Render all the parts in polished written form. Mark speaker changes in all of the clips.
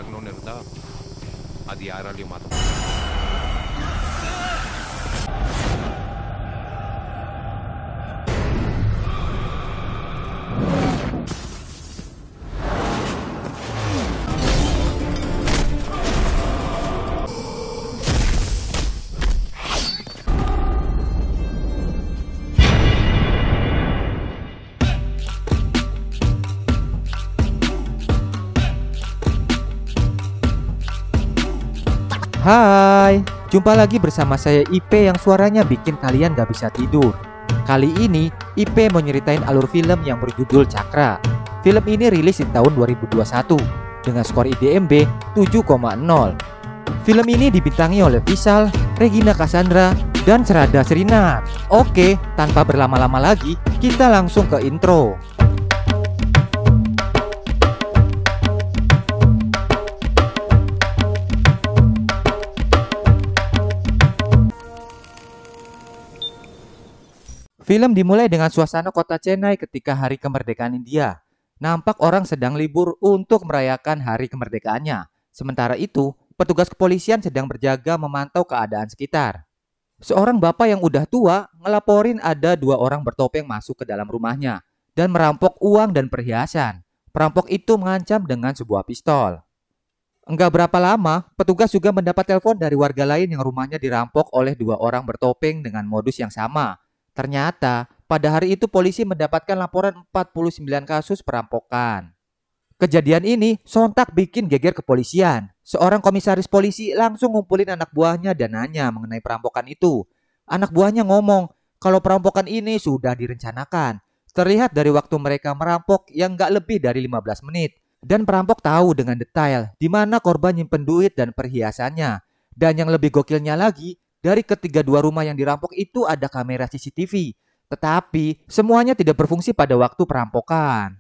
Speaker 1: ಆಗ್ನೋನ್ ಇರ್ದ ಅದು ಯಾರಲ್ಲಿ ಮಾತು.
Speaker 2: Hai, jumpa lagi bersama saya IP yang suaranya bikin kalian gak bisa tidur. Kali ini IP mau nyeritain alur film yang berjudul Cakra. Film ini rilis di tahun 2021 dengan skor IDMB 7,0. Film ini dibintangi oleh Vishal, Regina Cassandra, dan Srada Srinath. Oke, tanpa berlama-lama lagi, kita langsung ke intro. Film dimulai dengan suasana kota Chennai ketika hari kemerdekaan India. Nampak orang sedang libur untuk merayakan hari kemerdekaannya. Sementara itu, petugas kepolisian sedang berjaga memantau keadaan sekitar. Seorang bapak yang udah tua ngelaporin ada 2 orang bertopeng masuk ke dalam rumahnya dan merampok uang dan perhiasan. Perampok itu mengancam dengan sebuah pistol. Enggak berapa lama, petugas juga mendapat telepon dari warga lain yang rumahnya dirampok oleh 2 orang bertopeng dengan modus yang sama. Ternyata, pada hari itu polisi mendapatkan laporan 49 kasus perampokan. Kejadian ini sontak bikin geger kepolisian. Seorang komisaris polisi langsung ngumpulin anak buahnya dan nanya mengenai perampokan itu. Anak buahnya ngomong kalau perampokan ini sudah direncanakan. Terlihat dari waktu mereka merampok yang gak lebih dari 15 menit. Dan perampok tahu dengan detail di mana korban nyimpen duit dan perhiasannya. Dan yang lebih gokilnya lagi, dari ketiga 2 rumah yang dirampok itu ada kamera CCTV. Tetapi semuanya tidak berfungsi pada waktu perampokan.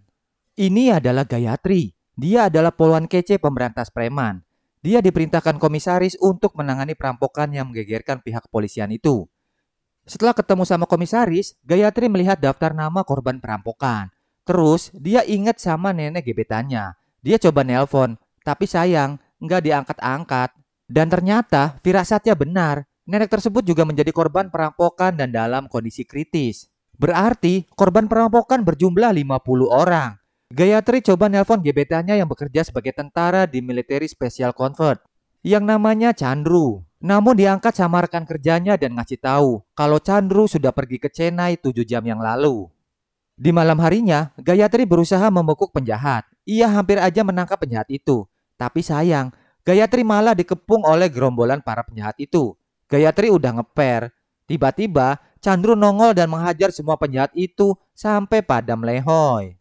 Speaker 2: Ini adalah Gayatri. Dia adalah poluan kece pemberantas preman. Dia diperintahkan komisaris untuk menangani perampokan yang menggegerkan pihak kepolisian itu. Setelah ketemu sama komisaris, Gayatri melihat daftar nama korban perampokan. Terus dia ingat sama nenek gebetannya. Dia coba nelpon, tapi sayang nggak diangkat-angkat. Dan ternyata firasatnya benar. Nenek tersebut juga menjadi korban perampokan dan dalam kondisi kritis. Berarti korban perampokan berjumlah 50 orang. Gayatri coba nelpon gebetannya yang bekerja sebagai tentara di Military Special Comfort yang namanya Chandru. Namun diangkat sama rekan kerjanya dan ngasih tahu kalau Chandru sudah pergi ke Chennai 7 jam yang lalu. Di malam harinya, Gayatri berusaha membekuk penjahat. Ia hampir aja menangkap penjahat itu. Tapi sayang, Gayatri malah dikepung oleh gerombolan para penjahat itu. Gayatri udah ngeper. Tiba-tiba Chandru nongol dan menghajar semua penjahat itu sampai padam lehoi.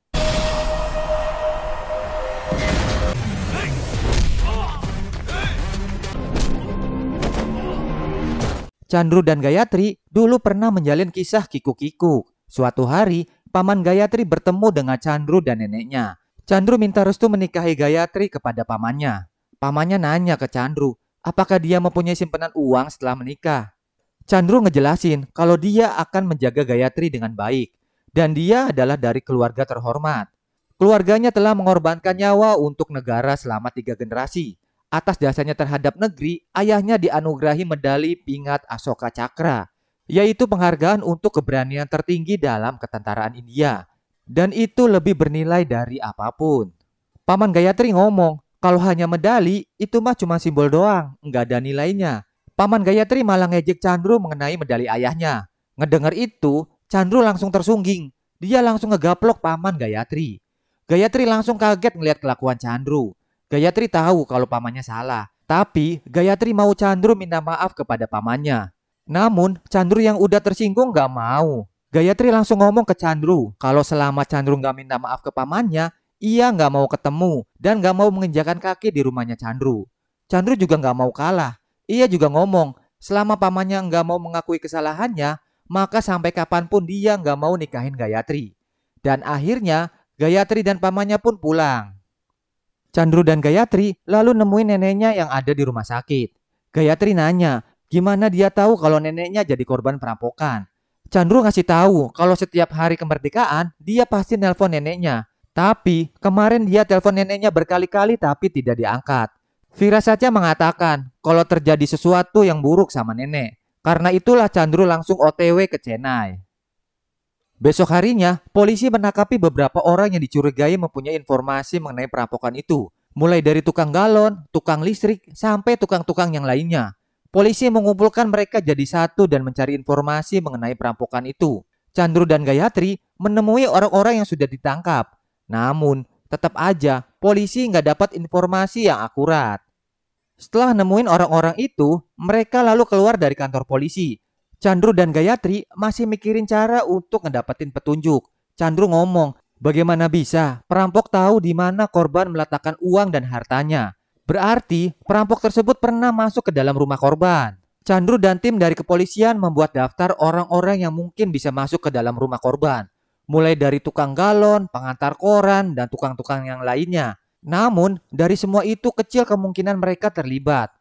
Speaker 2: Chandru dan Gayatri dulu pernah menjalin kisah kikuk-kikuk. Suatu hari, paman Gayatri bertemu dengan Chandru dan neneknya. Chandru minta restu menikahi Gayatri kepada pamannya. Pamannya nanya ke Chandru, apakah dia mempunyai simpanan uang setelah menikah? Chandru ngejelasin kalau dia akan menjaga Gayatri dengan baik. Dan dia adalah dari keluarga terhormat. Keluarganya telah mengorbankan nyawa untuk negara selama 3 generasi. Atas jasanya terhadap negeri, ayahnya dianugerahi medali Pingat Asoka Cakra. Yaitu penghargaan untuk keberanian tertinggi dalam ketentaraan India. Dan itu lebih bernilai dari apapun. Paman Gayatri ngomong, kalau hanya medali, itu mah cuma simbol doang, nggak ada nilainya. Paman Gayatri malah ngejek Chandru mengenai medali ayahnya. Ngedengar itu, Chandru langsung tersungging. Dia langsung ngegaplok paman Gayatri. Gayatri langsung kaget ngelihat kelakuan Chandru. Gayatri tahu kalau pamannya salah. Tapi Gayatri mau Chandru minta maaf kepada pamannya. Namun, Chandru yang udah tersinggung nggak mau. Gayatri langsung ngomong ke Chandru kalau selama Chandru nggak minta maaf ke pamannya, ia nggak mau ketemu dan nggak mau menginjakan kaki di rumahnya Chandru. Chandru juga nggak mau kalah. Ia juga ngomong, selama pamannya nggak mau mengakui kesalahannya, maka sampai kapanpun dia nggak mau nikahin Gayatri. Dan akhirnya, Gayatri dan pamannya pun pulang. Chandru dan Gayatri lalu nemuin neneknya yang ada di rumah sakit. Gayatri nanya, gimana dia tahu kalau neneknya jadi korban perampokan. Chandru ngasih tahu kalau setiap hari kemerdekaan, dia pasti nelpon neneknya. Tapi kemarin dia telepon neneknya berkali-kali tapi tidak diangkat. Firasatnya mengatakan kalau terjadi sesuatu yang buruk sama nenek. Karena itulah Chandru langsung OTW ke Chennai. Besok harinya, polisi menangkapi beberapa orang yang dicurigai mempunyai informasi mengenai perampokan itu. Mulai dari tukang galon, tukang listrik, sampai tukang-tukang yang lainnya. Polisi mengumpulkan mereka jadi satu dan mencari informasi mengenai perampokan itu. Chandru dan Gayatri menemui orang-orang yang sudah ditangkap. Namun, tetap aja polisi nggak dapat informasi yang akurat. Setelah nemuin orang-orang itu, mereka lalu keluar dari kantor polisi. Chandru dan Gayatri masih mikirin cara untuk ngedapetin petunjuk. Chandru ngomong, bagaimana bisa perampok tahu di mana korban meletakkan uang dan hartanya? Berarti perampok tersebut pernah masuk ke dalam rumah korban. Chandru dan tim dari kepolisian membuat daftar orang-orang yang mungkin bisa masuk ke dalam rumah korban. Mulai dari tukang galon, pengantar koran, dan tukang-tukang yang lainnya. Namun, dari semua itu kecil kemungkinan mereka terlibat.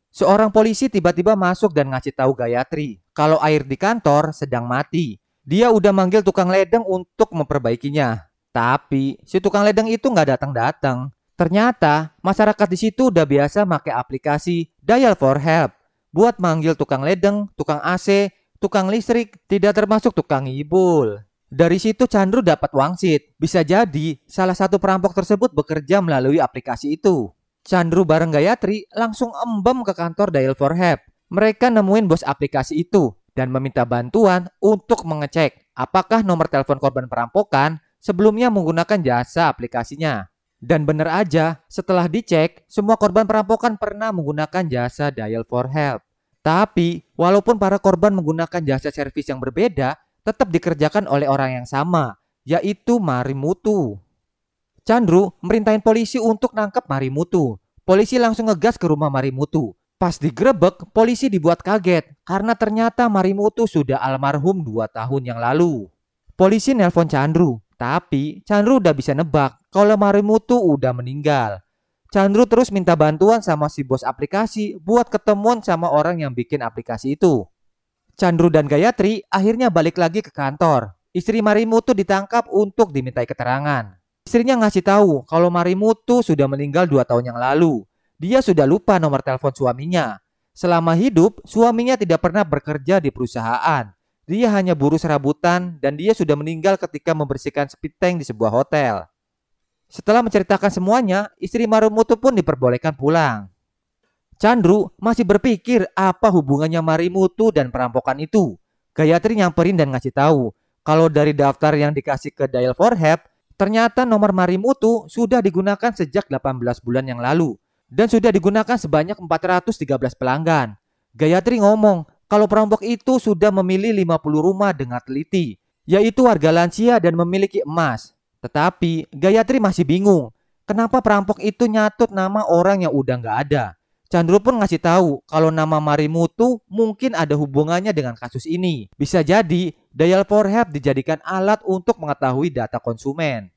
Speaker 2: Seorang polisi tiba-tiba masuk dan ngasih tahu Gayatri kalau air di kantor sedang mati. Dia udah manggil tukang ledeng untuk memperbaikinya. Tapi si tukang ledeng itu nggak datang-datang. Ternyata masyarakat di situ udah biasa pakai aplikasi Dial for Help buat manggil tukang ledeng, tukang AC, tukang listrik, tidak termasuk tukang ngibul. Dari situ Chandru dapat wangsit. Bisa jadi salah satu perampok tersebut bekerja melalui aplikasi itu. Chandru bareng Gayatri langsung embem ke kantor Dial for Help. Mereka nemuin bos aplikasi itu dan meminta bantuan untuk mengecek apakah nomor telepon korban perampokan sebelumnya menggunakan jasa aplikasinya. Dan benar aja, setelah dicek, semua korban perampokan pernah menggunakan jasa Dial for Help. Tapi, walaupun para korban menggunakan jasa servis yang berbeda, tetap dikerjakan oleh orang yang sama, yaitu Marimutu. Chandru merintahin polisi untuk nangkep Marimutu. Polisi langsung ngegas ke rumah Marimutu. Pas digerebek, polisi dibuat kaget karena ternyata Marimutu sudah almarhum 2 tahun yang lalu. Polisi nelpon Chandru, tapi Chandru udah bisa nebak kalau Marimutu udah meninggal. Chandru terus minta bantuan sama si bos aplikasi buat ketemuan sama orang yang bikin aplikasi itu. Chandru dan Gayatri akhirnya balik lagi ke kantor. Istri Marimutu ditangkap untuk dimintai keterangan. Istrinya ngasih tahu kalau Marimutu sudah meninggal 2 tahun yang lalu. Dia sudah lupa nomor telepon suaminya. Selama hidup, suaminya tidak pernah bekerja di perusahaan. Dia hanya buruh serabutan dan dia sudah meninggal ketika membersihkan speed tank di sebuah hotel. Setelah menceritakan semuanya, istri Marimutu pun diperbolehkan pulang. Chandru masih berpikir apa hubungannya Marimutu dan perampokan itu. Gayatri nyamperin dan ngasih tahu kalau dari daftar yang dikasih ke Dial for Help, ternyata nomor Marimutu sudah digunakan sejak 18 bulan yang lalu dan sudah digunakan sebanyak 413 pelanggan. Gayatri ngomong kalau perampok itu sudah memilih 50 rumah dengan teliti, yaitu warga lansia dan memiliki emas. Tetapi Gayatri masih bingung, kenapa perampok itu nyatut nama orang yang udah nggak ada. Chandru pun ngasih tahu kalau nama Marimutu mungkin ada hubungannya dengan kasus ini. Bisa jadi Dial for Help dijadikan alat untuk mengetahui data konsumen.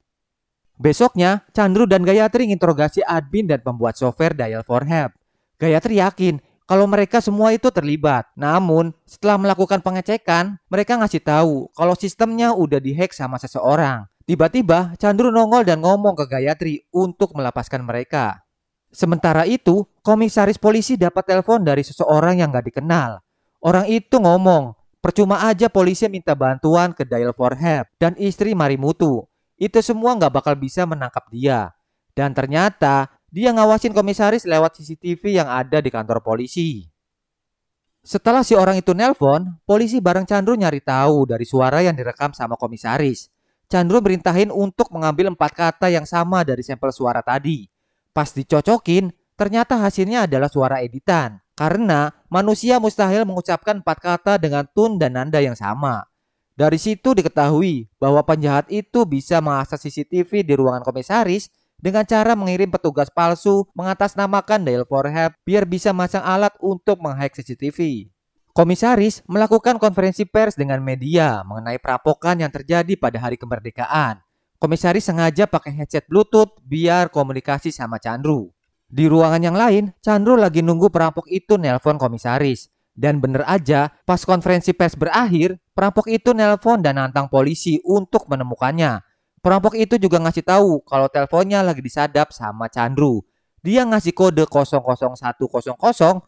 Speaker 2: Besoknya, Chandru dan Gayatri menginterogasi admin dan pembuat software Dial for Help. Gayatri yakin kalau mereka semua itu terlibat. Namun, setelah melakukan pengecekan, mereka ngasih tahu kalau sistemnya udah dihack sama seseorang. Tiba-tiba, Chandru nongol dan ngomong ke Gayatri untuk melepaskan mereka. Sementara itu, komisaris polisi dapat telepon dari seseorang yang gak dikenal. Orang itu ngomong, percuma aja polisi minta bantuan ke Dial for Help dan istri Marimutu. Itu semua gak bakal bisa menangkap dia. Dan ternyata dia ngawasin komisaris lewat CCTV yang ada di kantor polisi. Setelah si orang itu nelpon, polisi bareng Chandru nyari tahu dari suara yang direkam sama komisaris. Chandru merintahin untuk mengambil 4 kata yang sama dari sampel suara tadi. Pas dicocokin, ternyata hasilnya adalah suara editan. Karena manusia mustahil mengucapkan 4 kata dengan tone dan nada yang sama. Dari situ diketahui bahwa penjahat itu bisa mengakses CCTV di ruangan komisaris dengan cara mengirim petugas palsu mengatasnamakan Dial for Help biar bisa masang alat untuk menghack CCTV. Komisaris melakukan konferensi pers dengan media mengenai perampokan yang terjadi pada hari kemerdekaan. Komisaris sengaja pakai headset Bluetooth biar komunikasi sama Chandru. Di ruangan yang lain, Chandru lagi nunggu perampok itu nelpon komisaris. Dan bener aja, pas konferensi pers berakhir, perampok itu nelpon dan nantang polisi untuk menemukannya. Perampok itu juga ngasih tahu kalau teleponnya lagi disadap sama Chandru. Dia ngasih kode 00100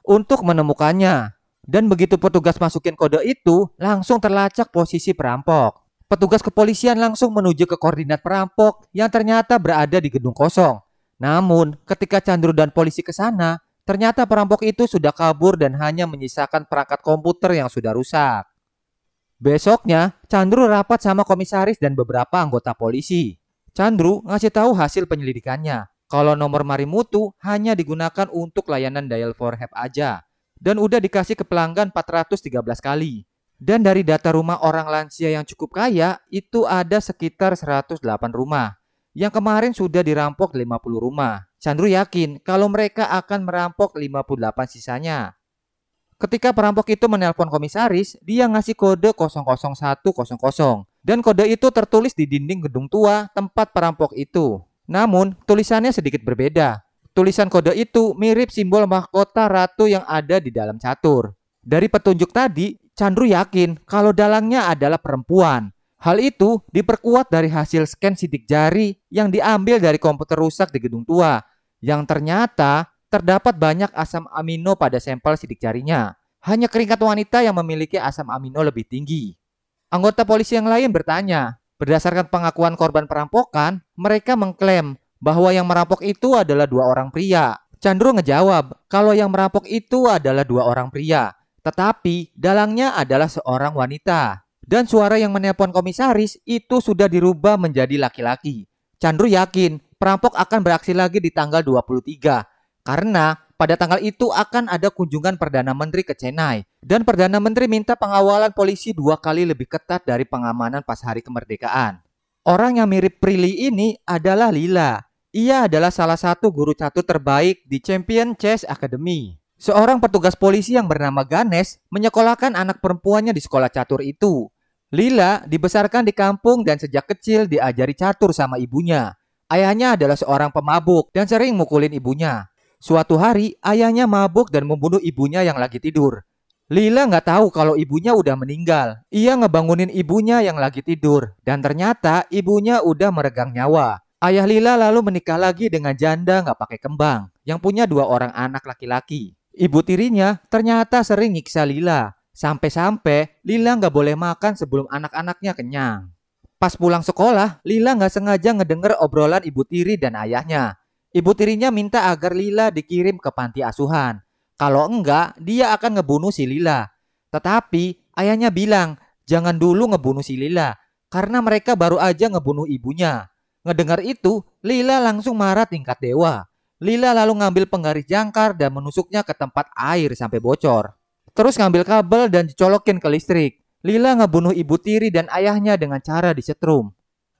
Speaker 2: untuk menemukannya. Dan begitu petugas masukin kode itu, langsung terlacak posisi perampok. Petugas kepolisian langsung menuju ke koordinat perampok yang ternyata berada di gedung kosong. Namun, ketika Chandru dan polisi ke sana, ternyata perampok itu sudah kabur dan hanya menyisakan perangkat komputer yang sudah rusak. Besoknya, Chandru rapat sama komisaris dan beberapa anggota polisi. Chandru ngasih tahu hasil penyelidikannya, kalau nomor Marimutu hanya digunakan untuk layanan dial for help aja. Dan udah dikasih ke pelanggan 413 kali. Dan dari data rumah orang lansia yang cukup kaya, itu ada sekitar 108 rumah. Yang kemarin sudah dirampok 50 rumah. Chandru yakin kalau mereka akan merampok 58 sisanya. Ketika perampok itu menelpon komisaris, dia ngasih kode 00100. Dan kode itu tertulis di dinding gedung tua tempat perampok itu. Namun, tulisannya sedikit berbeda. Tulisan kode itu mirip simbol mahkota ratu yang ada di dalam catur. Dari petunjuk tadi, Chandru yakin kalau dalangnya adalah perempuan. Hal itu diperkuat dari hasil scan sidik jari yang diambil dari komputer rusak di gedung tua, yang ternyata terdapat banyak asam amino pada sampel sidik jarinya. Hanya keringat wanita yang memiliki asam amino lebih tinggi. Anggota polisi yang lain bertanya, berdasarkan pengakuan korban perampokan, mereka mengklaim bahwa yang merampok itu adalah 2 orang pria. Chandru ngejawab kalau yang merampok itu adalah 2 orang pria, tetapi dalangnya adalah seorang wanita. Dan suara yang menelpon komisaris itu sudah dirubah menjadi laki-laki. Chandru yakin perampok akan beraksi lagi di tanggal 23, karena pada tanggal itu akan ada kunjungan Perdana Menteri ke Chennai. Dan Perdana Menteri minta pengawalan polisi 2 kali lebih ketat dari pengamanan pas hari kemerdekaan. Orang yang mirip Prilly ini adalah Lila. Ia adalah salah satu guru catur terbaik di Champion Chess Academy. Seorang petugas polisi yang bernama Ganesh menyekolahkan anak perempuannya di sekolah catur itu. Lila dibesarkan di kampung dan sejak kecil diajari catur sama ibunya. Ayahnya adalah seorang pemabuk dan sering mukulin ibunya. Suatu hari ayahnya mabuk dan membunuh ibunya yang lagi tidur. Lila nggak tahu kalau ibunya udah meninggal. Ia ngebangunin ibunya yang lagi tidur dan ternyata ibunya udah meregang nyawa. Ayah Lila lalu menikah lagi dengan janda nggak pakai kembang yang punya 2 orang anak laki-laki. Ibu tirinya ternyata sering nyiksa Lila. Sampai-sampai Lila nggak boleh makan sebelum anak-anaknya kenyang. Pas pulang sekolah, Lila nggak sengaja ngedenger obrolan ibu tiri dan ayahnya. Ibu tirinya minta agar Lila dikirim ke panti asuhan. Kalau enggak, dia akan ngebunuh si Lila. Tetapi ayahnya bilang, jangan dulu ngebunuh si Lila, karena mereka baru aja ngebunuh ibunya. Ngedengar itu, Lila langsung marah tingkat dewa. Lila lalu ngambil penggaris jangkar dan menusuknya ke tempat air sampai bocor. Terus ngambil kabel dan dicolokin ke listrik. Lila ngebunuh ibu tiri dan ayahnya dengan cara disetrum.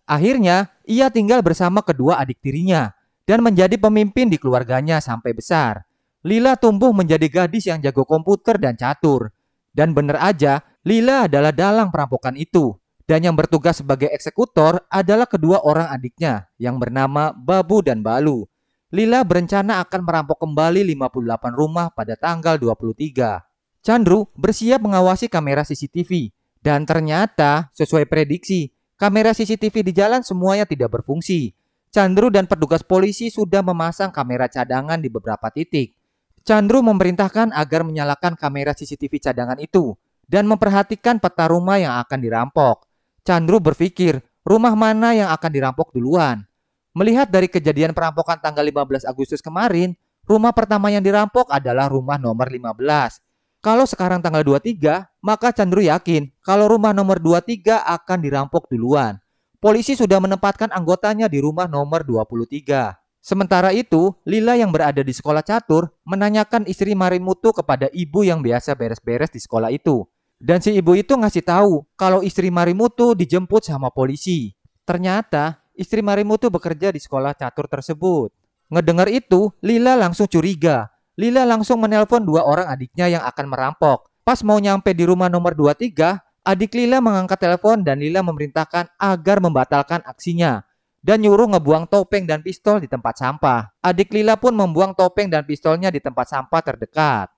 Speaker 2: Akhirnya, ia tinggal bersama kedua adik tirinya dan menjadi pemimpin di keluarganya sampai besar. Lila tumbuh menjadi gadis yang jago komputer dan catur. Dan bener aja, Lila adalah dalang perampokan itu. Dan yang bertugas sebagai eksekutor adalah kedua orang adiknya yang bernama Babu dan Balu. Lila berencana akan merampok kembali 58 rumah pada tanggal 23. Chandru bersiap mengawasi kamera CCTV. Dan ternyata sesuai prediksi, kamera CCTV di jalan semuanya tidak berfungsi. Chandru dan petugas polisi sudah memasang kamera cadangan di beberapa titik. Chandru memerintahkan agar menyalakan kamera CCTV cadangan itu dan memperhatikan peta rumah yang akan dirampok. Chandru berpikir rumah mana yang akan dirampok duluan. Melihat dari kejadian perampokan tanggal 15 Agustus kemarin, rumah pertama yang dirampok adalah rumah nomor 15. Kalau sekarang tanggal 23, maka Chandru yakin kalau rumah nomor 23 akan dirampok duluan. Polisi sudah menempatkan anggotanya di rumah nomor 23. Sementara itu, Lila yang berada di sekolah catur menanyakan istri Marimutu kepada ibu yang biasa beres-beres di sekolah itu. Dan si ibu itu ngasih tahu kalau istri Marimutu dijemput sama polisi. Ternyata istri Marimutu bekerja di sekolah catur tersebut. Ngedengar itu, Lila langsung curiga. Lila langsung menelpon 2 orang adiknya yang akan merampok. Pas mau nyampe di rumah nomor 23, adik Lila mengangkat telepon dan Lila memerintahkan agar membatalkan aksinya dan nyuruh ngebuang topeng dan pistol di tempat sampah. Adik Lila pun membuang topeng dan pistolnya di tempat sampah terdekat.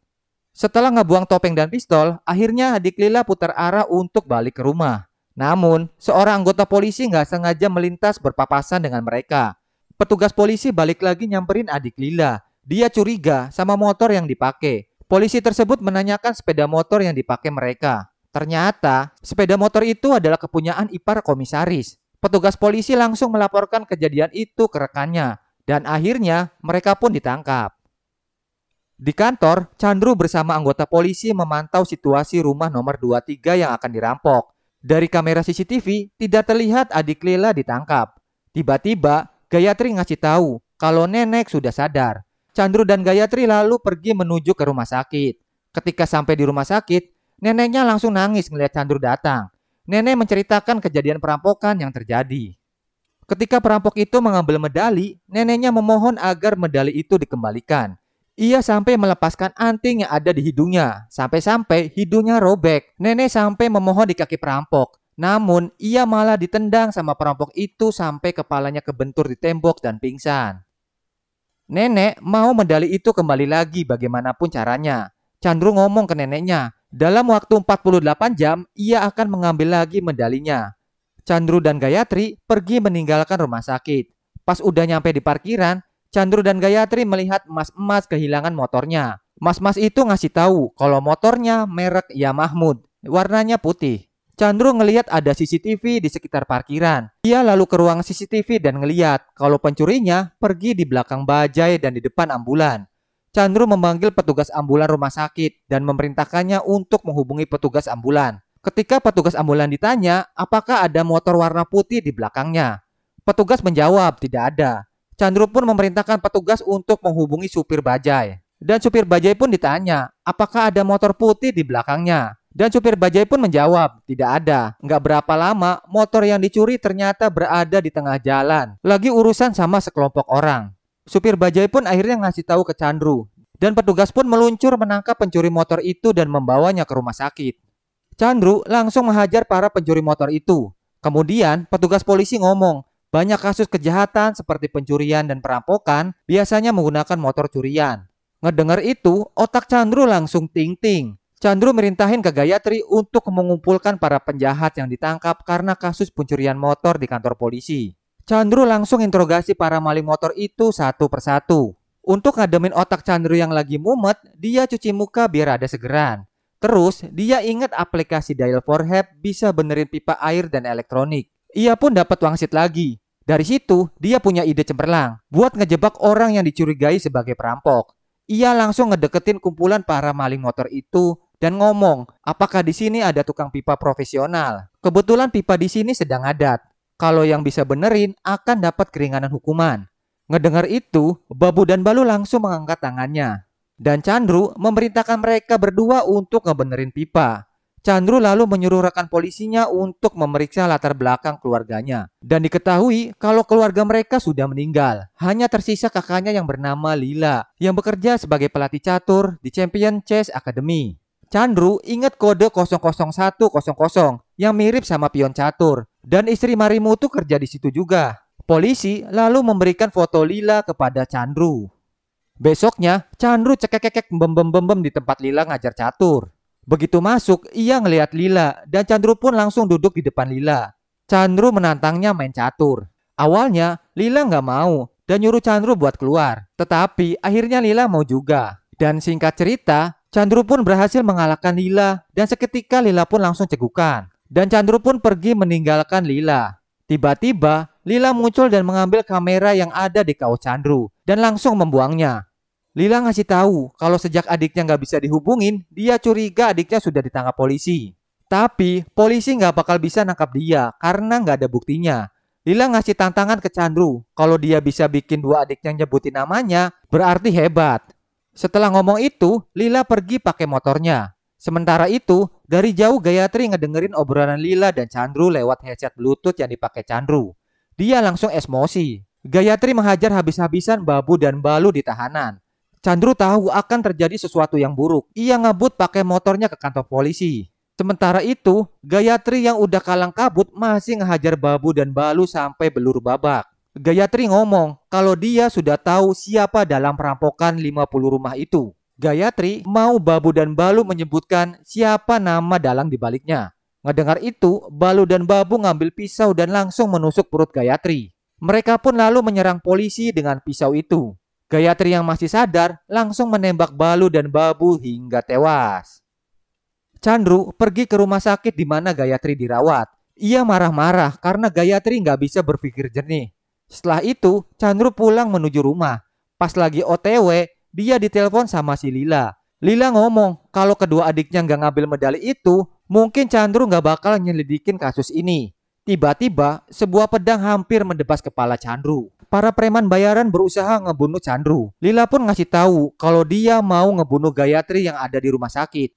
Speaker 2: Setelah ngebuang topeng dan pistol, akhirnya adik Lila putar arah untuk balik ke rumah. Namun, seorang anggota polisi nggak sengaja melintas berpapasan dengan mereka. Petugas polisi balik lagi nyamperin adik Lila. Dia curiga sama motor yang dipakai. Polisi tersebut menanyakan sepeda motor yang dipakai mereka. Ternyata, sepeda motor itu adalah kepunyaan ipar komisaris. Petugas polisi langsung melaporkan kejadian itu ke rekannya. Dan akhirnya, mereka pun ditangkap. Di kantor, Chandru bersama anggota polisi memantau situasi rumah nomor 23 yang akan dirampok. Dari kamera CCTV, tidak terlihat adik Lila ditangkap. Tiba-tiba, Gayatri ngasih tahu kalau nenek sudah sadar. Chandru dan Gayatri lalu pergi menuju ke rumah sakit. Ketika sampai di rumah sakit, neneknya langsung nangis melihat Chandru datang. Nenek menceritakan kejadian perampokan yang terjadi. Ketika perampok itu mengambil medali, neneknya memohon agar medali itu dikembalikan. Ia sampai melepaskan anting yang ada di hidungnya. Sampai-sampai hidungnya robek. Nenek sampai memohon di kaki perampok. Namun, ia malah ditendang sama perampok itu sampai kepalanya kebentur di tembok dan pingsan. Nenek mau medali itu kembali lagi bagaimanapun caranya. Chandru ngomong ke neneknya, dalam waktu 48 jam, ia akan mengambil lagi medalinya. Chandru dan Gayatri pergi meninggalkan rumah sakit. Pas udah nyampe di parkiran, Chandru dan Gayatri melihat mas-mas kehilangan motornya. Mas-mas itu ngasih tahu kalau motornya merek Yamaha, warnanya putih. Chandru ngelihat ada CCTV di sekitar parkiran. Dia lalu ke ruang CCTV dan ngelihat kalau pencurinya pergi di belakang bajai dan di depan ambulan. Chandru memanggil petugas ambulan rumah sakit dan memerintahkannya untuk menghubungi petugas ambulan. Ketika petugas ambulan ditanya apakah ada motor warna putih di belakangnya, petugas menjawab tidak ada. Chandru pun memerintahkan petugas untuk menghubungi supir bajai. Dan supir bajai pun ditanya, apakah ada motor putih di belakangnya? Dan supir bajai pun menjawab, tidak ada. Nggak berapa lama, motor yang dicuri ternyata berada di tengah jalan. Lagi urusan sama sekelompok orang. Supir bajai pun akhirnya ngasih tahu ke Chandru. Dan petugas pun meluncur menangkap pencuri motor itu dan membawanya ke rumah sakit. Chandru langsung menghajar para pencuri motor itu. Kemudian petugas polisi ngomong, banyak kasus kejahatan seperti pencurian dan perampokan biasanya menggunakan motor curian. Ngedengar itu, otak Chandru langsung ting-ting. Chandru merintahin ke Gayatri untuk mengumpulkan para penjahat yang ditangkap karena kasus pencurian motor di kantor polisi. Chandru langsung interogasi para maling motor itu satu persatu. Untuk ngademin otak Chandru yang lagi mumet, dia cuci muka biar ada segeran. Terus, dia ingat aplikasi Dial for Help bisa benerin pipa air dan elektronik. Ia pun dapat wangsit lagi. Dari situ, dia punya ide cemerlang buat ngejebak orang yang dicurigai sebagai perampok. Ia langsung ngedeketin kumpulan para maling motor itu dan ngomong, apakah di sini ada tukang pipa profesional? Kebetulan pipa di sini sedang adat. Kalau yang bisa benerin akan dapat keringanan hukuman. Ngedengar itu, Babu dan Balu langsung mengangkat tangannya. Dan Chandru memerintahkan mereka berdua untuk ngebenerin pipa. Chandru lalu menyuruh rekan polisinya untuk memeriksa latar belakang keluarganya. Dan diketahui kalau keluarga mereka sudah meninggal. Hanya tersisa kakaknya yang bernama Lila, yang bekerja sebagai pelatih catur di Champion Chess Academy. Chandru ingat kode 00100 yang mirip sama pion catur. Dan istri Marimu tuh kerja di situ juga. Polisi lalu memberikan foto Lila kepada Chandru. Besoknya, Chandru cekek-kekek bem-bem di tempat Lila ngajar catur. Begitu masuk, ia ngelihat Lila dan Chandru pun langsung duduk di depan Lila. Chandru menantangnya main catur. Awalnya, Lila nggak mau dan nyuruh Chandru buat keluar. Tetapi akhirnya Lila mau juga. Dan singkat cerita, Chandru pun berhasil mengalahkan Lila dan seketika Lila pun langsung cegukan. Dan Chandru pun pergi meninggalkan Lila. Tiba-tiba, Lila muncul dan mengambil kamera yang ada di kaos Chandru dan langsung membuangnya. Lila ngasih tahu kalau sejak adiknya nggak bisa dihubungin, dia curiga adiknya sudah ditangkap polisi. Tapi polisi nggak bakal bisa nangkap dia karena nggak ada buktinya. Lila ngasih tantangan ke Chandru, kalau dia bisa bikin dua adiknya nyebutin namanya, berarti hebat. Setelah ngomong itu, Lila pergi pakai motornya. Sementara itu, dari jauh Gayatri ngedengerin obrolan Lila dan Chandru lewat headset Bluetooth yang dipakai Chandru. Dia langsung emosi. Gayatri menghajar habis-habisan Babu dan Balu di tahanan. Chandru tahu akan terjadi sesuatu yang buruk. Ia ngebut pakai motornya ke kantor polisi. Sementara itu, Gayatri yang udah kalang kabut masih ngehajar Babu dan Balu sampai belur babak. Gayatri ngomong kalau dia sudah tahu siapa dalam perampokan 50 rumah itu. Gayatri mau Babu dan Balu menyebutkan siapa nama dalang dibaliknya. Ngedengar itu, Balu dan Babu ngambil pisau dan langsung menusuk perut Gayatri. Mereka pun lalu menyerang polisi dengan pisau itu. Gayatri yang masih sadar langsung menembak Balu dan Babu hingga tewas. Chandru pergi ke rumah sakit di mana Gayatri dirawat. Ia marah-marah karena Gayatri nggak bisa berpikir jernih. Setelah itu, Chandru pulang menuju rumah. Pas lagi OTW, dia ditelepon sama si Lila. Lila ngomong kalau kedua adiknya nggak ngambil medali itu, mungkin Chandru nggak bakal nyelidikin kasus ini. Tiba-tiba, sebuah pedang hampir mendebas kepala Chandru. Para preman bayaran berusaha ngebunuh Chandru. Lila pun ngasih tahu kalau dia mau ngebunuh Gayatri yang ada di rumah sakit.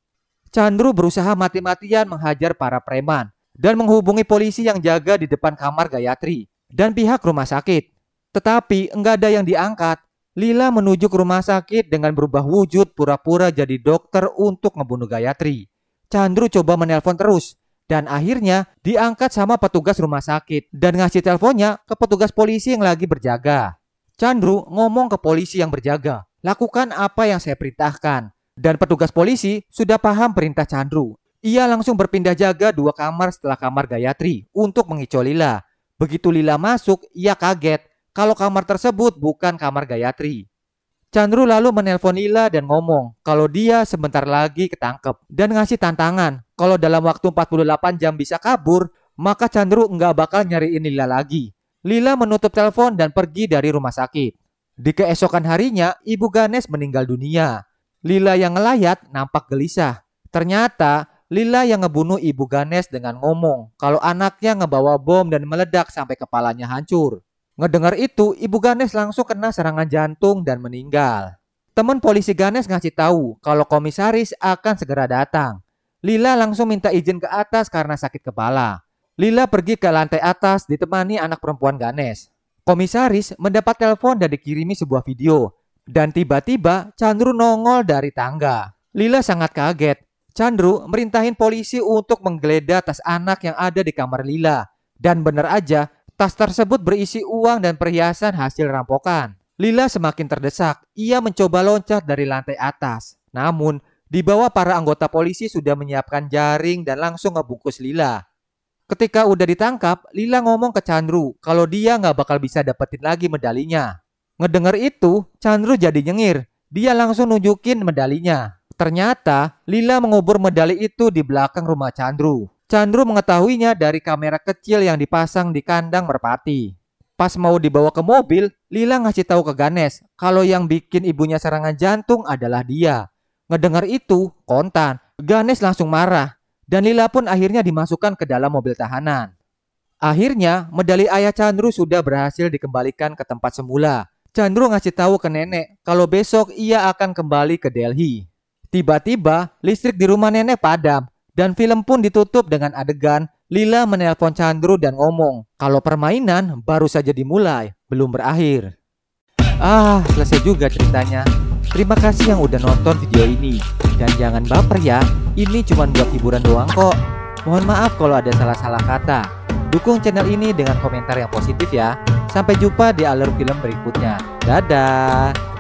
Speaker 2: Chandru berusaha mati-matian menghajar para preman dan menghubungi polisi yang jaga di depan kamar Gayatri dan pihak rumah sakit. Tetapi enggak ada yang diangkat. Lila menuju ke rumah sakit dengan berubah wujud pura-pura jadi dokter untuk ngebunuh Gayatri. Chandru coba menelpon terus dan akhirnya diangkat sama petugas rumah sakit dan ngasih teleponnya ke petugas polisi yang lagi berjaga. Chandru ngomong ke polisi yang berjaga, "Lakukan apa yang saya perintahkan." Dan petugas polisi sudah paham perintah Chandru. Ia langsung berpindah jaga 2 kamar setelah kamar Gayatri untuk mengicau Lila. Begitu Lila masuk, ia kaget kalau kamar tersebut bukan kamar Gayatri. Chandru lalu menelpon Lila dan ngomong kalau dia sebentar lagi ketangkep dan ngasih tantangan kalau dalam waktu 48 jam bisa kabur, maka Chandru nggak bakal nyariin Lila lagi. Lila menutup telepon dan pergi dari rumah sakit. Di keesokan harinya, Ibu Ganesh meninggal dunia. Lila yang ngelayat nampak gelisah. Ternyata Lila yang ngebunuh Ibu Ganesh dengan ngomong kalau anaknya ngebawa bom dan meledak sampai kepalanya hancur. Ngedengar itu, Ibu Ganesh langsung kena serangan jantung dan meninggal. Teman polisi Ganesh ngasih tahu kalau komisaris akan segera datang. Lila langsung minta izin ke atas karena sakit kepala. Lila pergi ke lantai atas ditemani anak perempuan Ganesh. Komisaris mendapat telepon dan dikirimi sebuah video. Dan tiba-tiba Chandru nongol dari tangga. Lila sangat kaget. Chandru merintahin polisi untuk menggeledah tas anak yang ada di kamar Lila. Dan benar aja, tas tersebut berisi uang dan perhiasan hasil rampokan. Lila semakin terdesak. Ia mencoba loncat dari lantai atas. Namun, di bawah para anggota polisi sudah menyiapkan jaring dan langsung ngebungkus Lila. Ketika udah ditangkap, Lila ngomong ke Chandru kalau dia nggak bakal bisa dapetin lagi medalinya. Ngedengar itu, Chandru jadi nyengir. Dia langsung nunjukin medalinya. Ternyata, Lila mengubur medali itu di belakang rumah Chandru. Chandru mengetahuinya dari kamera kecil yang dipasang di kandang merpati. Pas mau dibawa ke mobil, Lila ngasih tahu ke Ganesh kalau yang bikin ibunya serangan jantung adalah dia. Ngedengar itu, kontan. Ganesh langsung marah dan Lila pun akhirnya dimasukkan ke dalam mobil tahanan. Akhirnya, medali ayah Chandru sudah berhasil dikembalikan ke tempat semula. Chandru ngasih tahu ke nenek kalau besok ia akan kembali ke Delhi. Tiba-tiba, listrik di rumah nenek padam. Dan film pun ditutup dengan adegan Lila menelpon Chandru dan ngomong kalau permainan baru saja dimulai, belum berakhir. Selesai juga ceritanya. Terima kasih yang udah nonton video ini. Dan jangan baper ya, ini cuma buat hiburan doang kok. Mohon maaf kalau ada salah-salah kata. Dukung channel ini dengan komentar yang positif ya. Sampai jumpa di alur film berikutnya. Dadah.